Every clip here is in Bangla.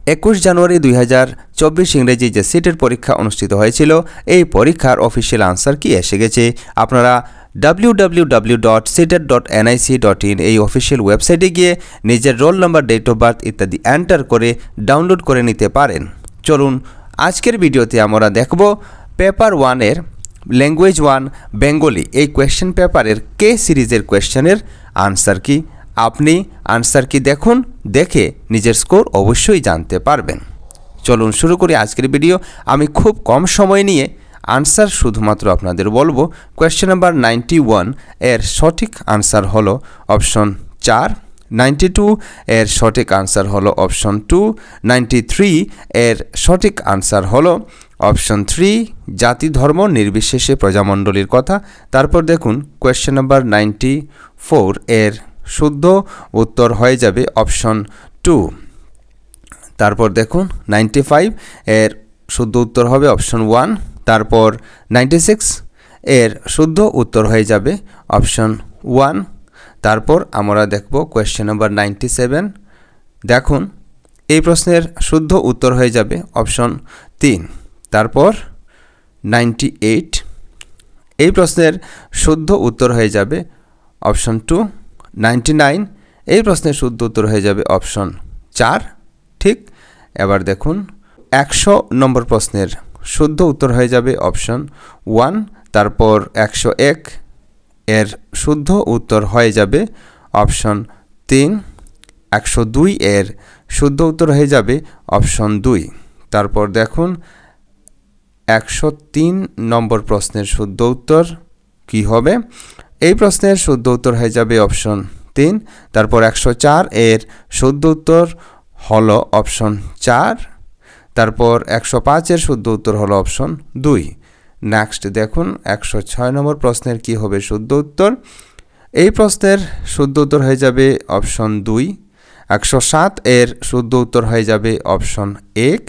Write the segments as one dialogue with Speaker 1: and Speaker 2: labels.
Speaker 1: 21 জানুয়ারি 2024 ইংরেজি যে সিটের পরীক্ষা অনুষ্ঠিত হয়েছিল, এই পরীক্ষার অফিসিয়াল আনসার কি এসে গেছে। আপনারা www.sitet.nic.in এই অফিসিয়াল ওয়েবসাইটে গিয়ে নিজের roll number, date of birth ইত্যাদি এন্টার করে ডাউনলোড করে নিতে পারেন। চলুন আজকের ভিডিওতে আমরা দেখব পেপার 1 এর ল্যাঙ্গুয়েজ 1 বেঙ্গলি এই কোয়েশ্চেন পেপারের কে সিরিজের কোয়েশ্চেনের আনসার কি। আপনি আনসার কি দেখুন, দেখে নিজের স্কোর অবশ্যই জানতে পারবেন। চলুন শুরু করি আজকের ভিডিও। আমি খুব কম সময় নিয়ে আনসার শুধুমাত্র আপনাদের বলবো। কোয়েশ্চেন নাম্বার 91 এর সঠিক আনসার হলো অপশন 4, 92 এর সঠিক আনসার হলো অপশন 2, 93 এর সঠিক আনসার হলো অপশন 3 জাতি ধর্ম নির্বিশেষে প্রজামণ্ডলীর কথা। তারপর দেখুন কোয়েশ্চেন নাম্বার 94 এর শুদ্ধ উত্তর হয়ে যাবে অপশন 2। তারপর দেখুন 95 এর শুদ্ধ উত্তর হবে অপশন 1। তারপর 96 এর শুদ্ধ উত্তর হয়ে যাবে অপশন 1। তারপর আমরা দেখব কোয়েশ্চেন নাম্বার 97। দেখুন এই প্রশ্নের শুদ্ধ উত্তর হয়ে যাবে অপশন 3। তারপর 98 এই প্রশ্নের শুদ্ধ উত্তর হয়ে যাবে অপশন 2। 99 এই প্রশ্নের শুদ্ধ উত্তর হয়ে যাবে অপশন 4। ঠিক, এবার দেখুন 100 নম্বর প্রশ্নের শুদ্ধ উত্তর হয়ে যাবে অপশন 1। তারপর 101 এর শুদ্ধ উত্তর হয়ে যাবে অপশন 3। 102 এর শুদ্ধ উত্তর হয়ে যাবে অপশন 2। তারপর দেখুন 103 নম্বর প্রশ্নের শুদ্ধ উত্তর কি হবে। এই প্রশ্নের শুদ্ধ উত্তর হয়ে যাবে অপশন 3। তারপর 104 এর শুদ্ধ উত্তর হলো অপশন 4। তারপর 105 এর শুদ্ধ উত্তর হলো অপশন 2। নেক্সট দেখুন 106 নম্বর প্রশ্নের কি হবে শুদ্ধ উত্তর। এই প্রশ্নের শুদ্ধ উত্তর হয়ে যাবে অপশন 2। 107 এর শুদ্ধ উত্তর হয়ে যাবে অপশন 1।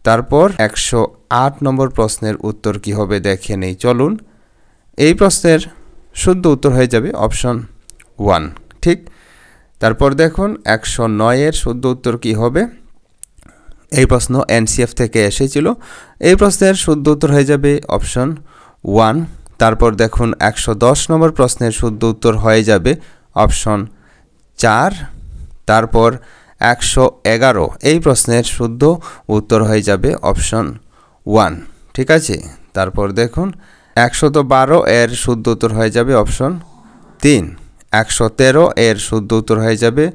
Speaker 1: তারপর 108 নম্বর প্রশ্নের উত্তর কি হবে দেখে নেই চলুন। এই প্রশ্নের শুদ্ধ উত্তর হয়ে যাবে অপশন 1। ঠিক, তারপর দেখুন 109 এর শুদ্ধ উত্তর কি হবে। এই প্রশ্ন এনসিএফ থেকে এসেছিল। এই প্রশ্নের শুদ্ধ উত্তর হয়ে যাবে অপশন 1। তারপর দেখুন 110 নম্বর প্রশ্নের শুদ্ধ উত্তর হয়ে যাবে অপশন 4। তারপর 111 এই প্রশ্নের শুদ্ধ উত্তর হয়ে যাবে অপশন 1। ঠিক আছে, তারপর দেখুন 112 এর শুদ্ধ উত্তর হয়ে যাবে অপশন 3। 113 এর শুদ্ধ উত্তর হয়ে যাবে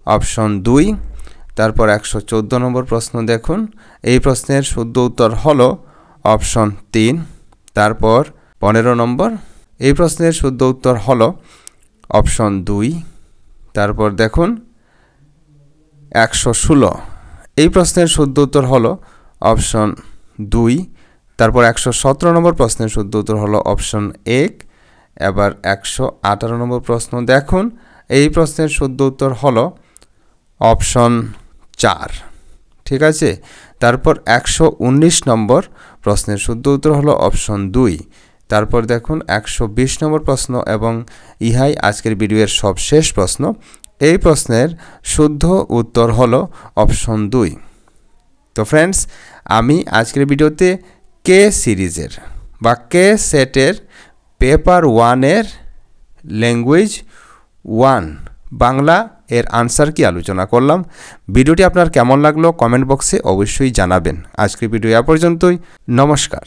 Speaker 1: অপশন 2। তারপর 114 নম্বর প্রশ্ন দেখুন। এই প্রশ্নের শুদ্ধ উত্তর হলো অপশন 3। তারপর 15 নম্বর এই প্রশ্নের শুদ্ধ উত্তর হলো অপশন 2। তারপর দেখুন 116 এই প্রশ্নের শুদ্ধ উত্তর হলো অপশন 2। তারপর 117 নম্বর প্রশ্নের শুদ্ধ উত্তর হলো অপশন 1। এবার 118 নম্বর প্রশ্ন দেখুন। এই প্রশ্নের শুদ্ধ উত্তর হলো অপশন 4। ঠিক আছে, তারপর 119 নম্বর প্রশ্নের শুদ্ধ উত্তর হলো অপশন 2। তারপর দেখুন 120 নম্বর প্রশ্ন এবং ইহাই আজকের ভিডিওর সবশেষ প্রশ্ন। এই প্রশ্নের শুদ্ধ উত্তর হলো অপশন 2। তো ফ্রেন্ডস, আমি আজকের ভিডিওতে কে সিরিজের বা কে সেটের পেপার 1 এর ল্যাঙ্গুয়েজ 1 বাংলা এর আনসার কি আলোচনা করলাম। ভিডিওটি আপনার কেমন লাগলো কমেন্ট বক্সে অবশ্যই জানাবেন। আজকের ভিডিও এ পর্যন্তই। নমস্কার।